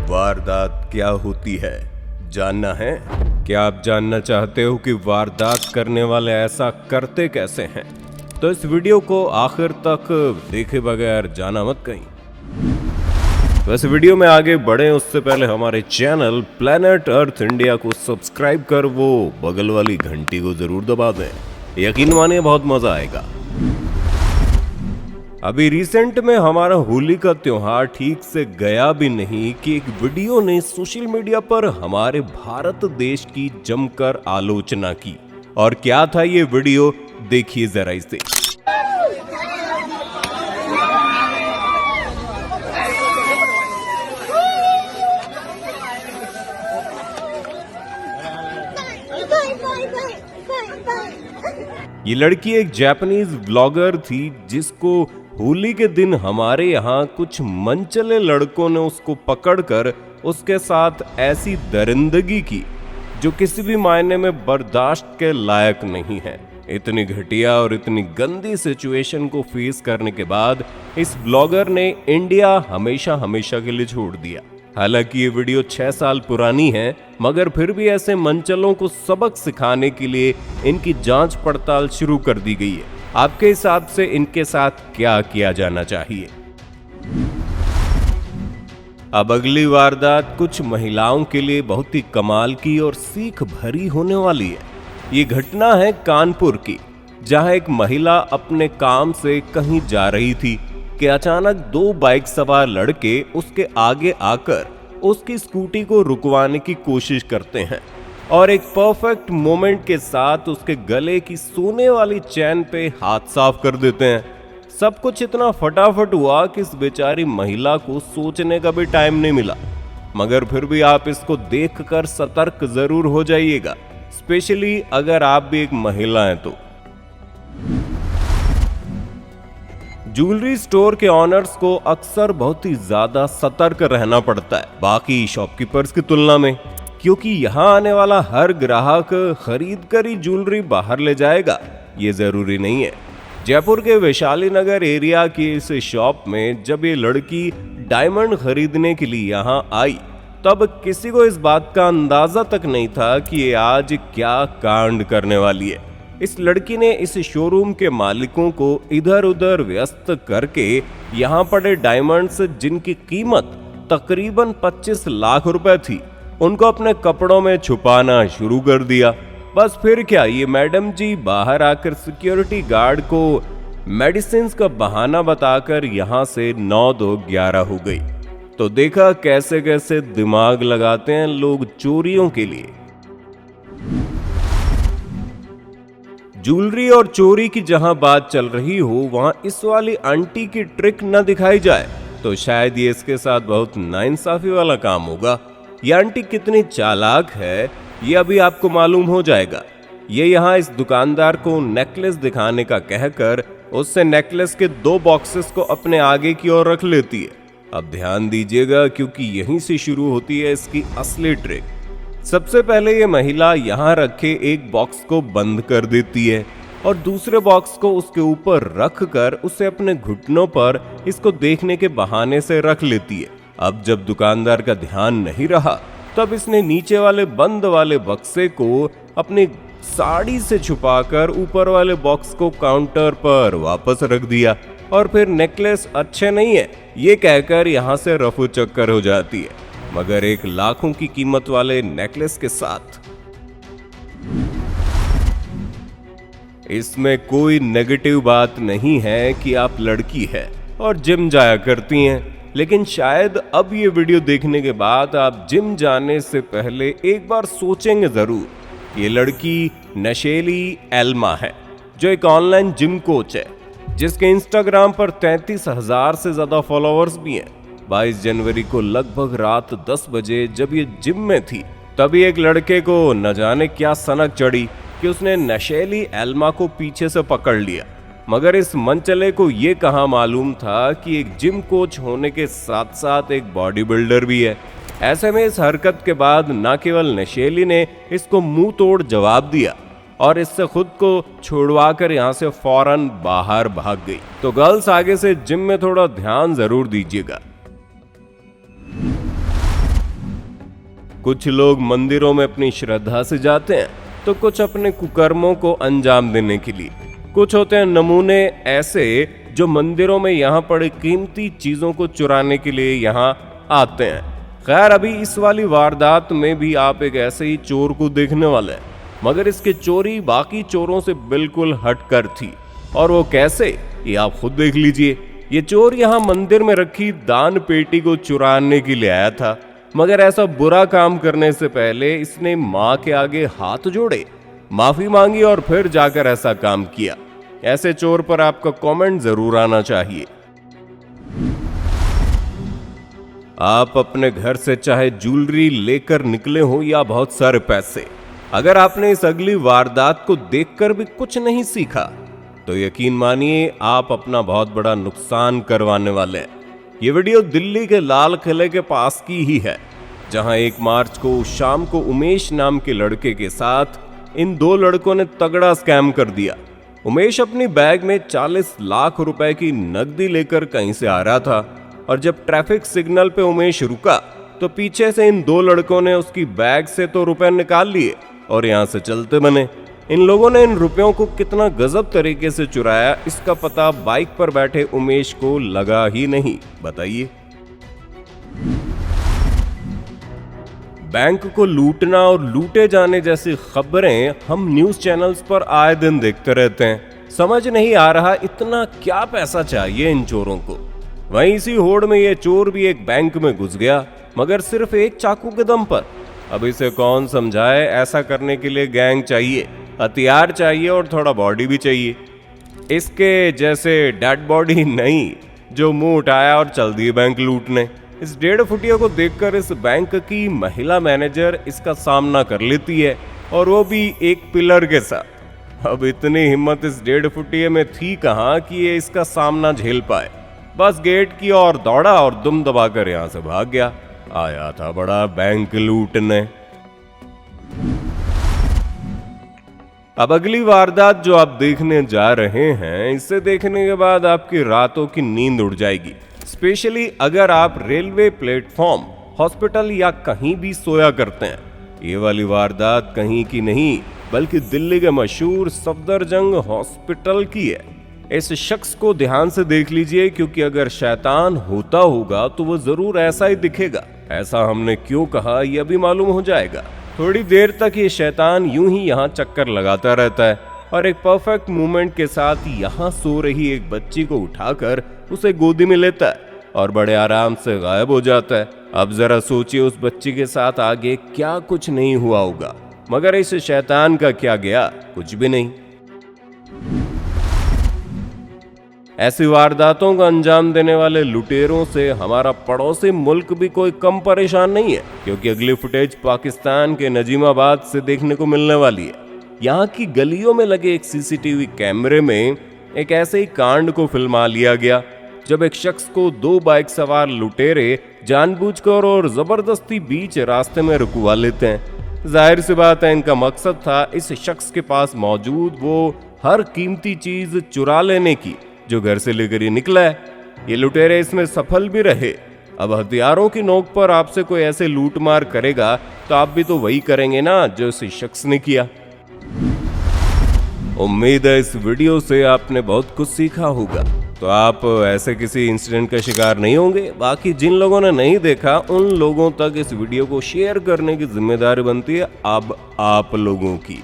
वारदात क्या होती है, जानना है? क्या आप जानना चाहते हो कि वारदात करने वाले ऐसा करते कैसे हैं? तो इस वीडियो को आखिर तक देखे बगैर जाना मत कहीं। वैसे वीडियो में आगे बढ़े उससे पहले हमारे चैनल प्लैनेट अर्थ इंडिया को सब्सक्राइब कर वो बगल वाली घंटी को जरूर दबा दें। यकीन मानिए बहुत मजा आएगा। अभी रिसेंट में हमारा होली का त्योहार ठीक से गया भी नहीं कि एक वीडियो ने सोशल मीडिया पर हमारे भारत देश की जमकर आलोचना की। और क्या था ये वीडियो, देखिए जरा इसे। ये लड़की एक जापानीज ब्लॉगर थी जिसको होली के दिन हमारे यहाँ कुछ मनचले लड़कों ने उसको पकड़कर उसके साथ ऐसी दरिंदगी की जो किसी भी मायने में बर्दाश्त के लायक नहीं है। इतनी घटिया और इतनी गंदी सिचुएशन को फेस करने के बाद इस ब्लॉगर ने इंडिया हमेशा हमेशा के लिए छोड़ दिया। हालांकि ये वीडियो 6 साल पुरानी है, मगर फिर भी ऐसे मनचलों को सबक सिखाने के लिए इनकी जांच पड़ताल शुरू कर दी गई है। आपके हिसाब से इनके साथ क्या किया जाना चाहिए? अब अगली वारदात कुछ महिलाओं के लिए बहुत ही कमाल की और सीख भरी होने वाली है। ये घटना है कानपुर की, जहां एक महिला अपने काम से कहीं जा रही थी कि अचानक 2 बाइक सवार लड़के उसके आगे आकर उसकी स्कूटी को रुकवाने की कोशिश करते हैं और एक परफेक्ट मोमेंट के साथ उसके गले की सोने वाली चैन पे हाथ साफ कर देते हैं। सब कुछ इतना फटाफट हुआ कि इस बेचारी महिला को सोचने का भी टाइम नहीं मिला। मगर फिर भी आप इसको देखकर सतर्क जरूर हो जाइएगा, स्पेशली अगर आप भी एक महिला हैं तो। ज्वेलरी स्टोर के ऑनर्स को अक्सर बहुत ही ज्यादा सतर्क रहना पड़ता है बाकी शॉपकीपर्स की तुलना में, क्योंकि यहाँ आने वाला हर ग्राहक खरीद कर ही ज्वेलरी बाहर ले जाएगा ये जरूरी नहीं है। जयपुर के वैशाली नगर एरिया की इस शॉप में जब ये लड़की डायमंड खरीदने के लिए यहाँ आई तब किसी को इस बात का अंदाजा तक नहीं था कि ये आज क्या कांड करने वाली है। इस लड़की ने इस शोरूम के मालिकों को इधर उधर व्यस्त करके यहाँ पड़े डायमंड्स जिनकी कीमत तकरीबन 25 लाख रुपए थी उनको अपने कपड़ों में छुपाना शुरू कर दिया। बस फिर क्या, ये मैडम जी बाहर आकर सिक्योरिटी गार्ड को मेडिसिन का बहाना बताकर यहाँ से 9-2-11 हो गई। तो देखा कैसे कैसे दिमाग लगाते हैं लोग चोरियों के लिए। ज्वेलरी और चोरी की जहां बात चल रही हो वहां इस वाली आंटी की ट्रिक न दिखाई जाए तो शायद ये इसके साथ बहुत नाइंसाफी वाला काम होगा। ये आंटी कितनी चालाक है ये अभी आपको मालूम हो जाएगा। ये यहाँ इस दुकानदार को नेकलेस दिखाने का कहकर उससे नेकलेस के 2 बॉक्सेस को अपने आगे की ओर रख लेती है। अब ध्यान दीजिएगा क्योंकि यहीं से शुरू होती है इसकी असली ट्रिक। सबसे पहले ये महिला यहाँ रखे एक बॉक्स को बंद कर देती है और दूसरे बॉक्स को उसके ऊपर रख कर उसे अपने घुटनों पर इसको देखने के बहाने से रख लेती है। अब जब दुकानदार का ध्यान नहीं रहा तब इसने नीचे वाले बंद वाले बक्से को अपनी साड़ी से छुपाकर ऊपर वाले बॉक्स को काउंटर पर वापस रख दिया और फिर नेकलेस अच्छे नहीं है ये कहकर यहाँ से रफू चक्कर हो जाती है, मगर 1 लाखों की कीमत वाले नेकलेस के साथ। इसमें कोई नेगेटिव बात नहीं है कि आप लड़की है और जिम जाया करती हैं, लेकिन शायद अब ये वीडियो देखने के बाद आप जिम जाने से पहले एक बार सोचेंगे जरूर। ये लड़की नशेली एल्मा है जो एक ऑनलाइन जिम कोच है जिसके इंस्टाग्राम पर 33,000 से ज्यादा फॉलोअर्स भी हैं। 22 जनवरी को लगभग रात 10 बजे जब ये जिम में थी तभी एक लड़के को न जाने क्या सनक चढ़ी कि उसने नशेली एल्मा को पीछे से पकड़ लिया। मगर इस मनचले को ये कहाँ मालूम था कि एक जिम कोच होने के साथ साथ एक बॉडी बिल्डर भी है। ऐसे में इस हरकत के बाद न केवल नशेली ने इसको मुंह तोड़ जवाब दिया और इससे खुद को छुड़वाकर यहाँ से फौरन बाहर भाग गई। तो गर्ल्स आगे से जिम में थोड़ा ध्यान जरूर दीजिएगा। कुछ लोग मंदिरों में अपनी श्रद्धा से जाते हैं, तो कुछ अपने कुकर्मों को अंजाम देने के लिए। कुछ होते हैं नमूने ऐसे जो मंदिरों में यहाँ पड़े कीमती चीजों को चुराने के लिए यहाँ आते हैं। खैर, अभी इस वाली वारदात में भी आप एक ऐसे ही चोर को देखने वाले हैं, मगर इसकी चोरी बाकी चोरों से बिल्कुल हटकर थी। और वो कैसे, ये आप खुद देख लीजिए। ये चोर यहाँ मंदिर में रखी दान पेटी को चुराने के लिए आया था, मगर ऐसा बुरा काम करने से पहले इसने माँ के आगे हाथ जोड़े, माफी मांगी और फिर जाकर ऐसा काम किया। ऐसे चोर पर आपका कमेंट जरूर आना चाहिए। आप अपने घर से चाहे ज्वेलरी लेकर निकले हो या बहुत सारे पैसे, अगर आपने इस अगली वारदात को देखकर भी कुछ नहीं सीखा तो यकीन मानिए आप अपना बहुत बड़ा नुकसान करवाने वाले हैं। ये वीडियो दिल्ली के लाल किले के पास की ही है, जहां 1 मार्च को शाम को उमेश नाम के लड़के के साथ इन 2 लड़कों ने तगड़ा स्कैम कर दिया। उमेश अपनी बैग में 40 लाख रुपए की नकदी लेकर कहीं से आ रहा था, और जब ट्रैफिक सिग्नल पे उमेश रुका तो पीछे से इन 2 लड़कों ने उसकी बैग से तो रुपए निकाल लिए और यहां से चलते बने। इन लोगों ने इन रुपयों को कितना गजब तरीके से चुराया, इसका पता बाइक पर बैठे उमेश को लगा ही नहीं। बताइए। बैंक को लूटना और लूटे जाने जैसी खबरें हम न्यूज चैनल्स पर आए दिन देखते रहते हैं। समझ नहीं आ रहा इतना क्या पैसा चाहिए इन चोरों को। वहीं इसी होड़ में ये चोर भी एक बैंक में घुस गया, मगर सिर्फ एक चाकू के दम पर। अब इसे कौन समझाए, ऐसा करने के लिए गैंग चाहिए, हथियार चाहिए और थोड़ा बॉडी भी चाहिए। इसके जैसे डेड बॉडी नहीं जो मुंह उठाया और चल दिए बैंक लूटने। इस 1.5 फुटिया को देखकर इस बैंक की महिला मैनेजर इसका सामना कर लेती है, और वो भी एक पिलर के साथ। अब इतनी हिम्मत इस 1.5 फुटिये में थी कहां कि ये इसका सामना झेल पाए। बस गेट की ओर दौड़ा और दुम दबाकर यहां से भाग गया। आया था बड़ा बैंक लूटने। अब अगली वारदात जो आप देखने जा रहे हैं, इसे देखने के बाद आपकी रातों की नींद उड़ जाएगी। स्पेशली अगर आप रेलवे प्लेटफॉर्म, हॉस्पिटल या कहीं भी सोया करते हैं। ये वाली वारदात कहीं की नहीं बल्कि दिल्ली के मशहूर सफदरजंग हॉस्पिटल की है। इस शख्स को ध्यान से देख लीजिए, क्योंकि अगर शैतान होता होगा तो वो जरूर ऐसा ही दिखेगा। ऐसा हमने क्यों कहा यह भी मालूम हो जाएगा। थोड़ी देर तक ये शैतान यूं ही यहाँ चक्कर लगाता रहता है और एक परफेक्ट मूवमेंट के साथ यहाँ सो रही एक बच्ची को उठाकर उसे गोदी में लेता है और बड़े आराम से गायब हो जाता है। अब जरा सोचिए उस बच्ची के साथ आगे क्या कुछ नहीं हुआ होगा, मगर इस शैतान का क्या गया, कुछ भी नहीं। ऐसी वारदातों का अंजाम देने वाले लुटेरों से हमारा पड़ोसी मुल्क भी कोई कम परेशान नहीं है, क्योंकि अगली फुटेज पाकिस्तान के नजीमाबाद से देखने को मिलने वाली है। यहाँ की गलियों में लगे एक सीसीटीवी कैमरे में एक ऐसे ही कांड को फिल्मा लिया गया, जब एक शख्स को 2 बाइक सवार लुटेरे जानबूझकर और जबरदस्ती बीच रास्ते में रुकवा लेते हैं। जाहिर सी बात है इनका मकसद था इस शख्स के पास मौजूद वो हर कीमती चीज चुरा लेने की जो घर से लेकर ही निकला है। ये लुटेरे इसमें सफल भी रहे। अब हथियारों की नोक पर आपसे कोई ऐसे लूटमार करेगा तो आप भी तो वही करेंगे ना जो इस शख्स ने किया। उम्मीद है इस वीडियो से आपने बहुत कुछ सीखा होगा, तो आप ऐसे किसी इंसिडेंट का शिकार नहीं होंगे। बाकी जिन लोगों ने नहीं देखा उन लोगों तक इस वीडियो को शेयर करने की जिम्मेदारी बनती है अब आप लोगों की।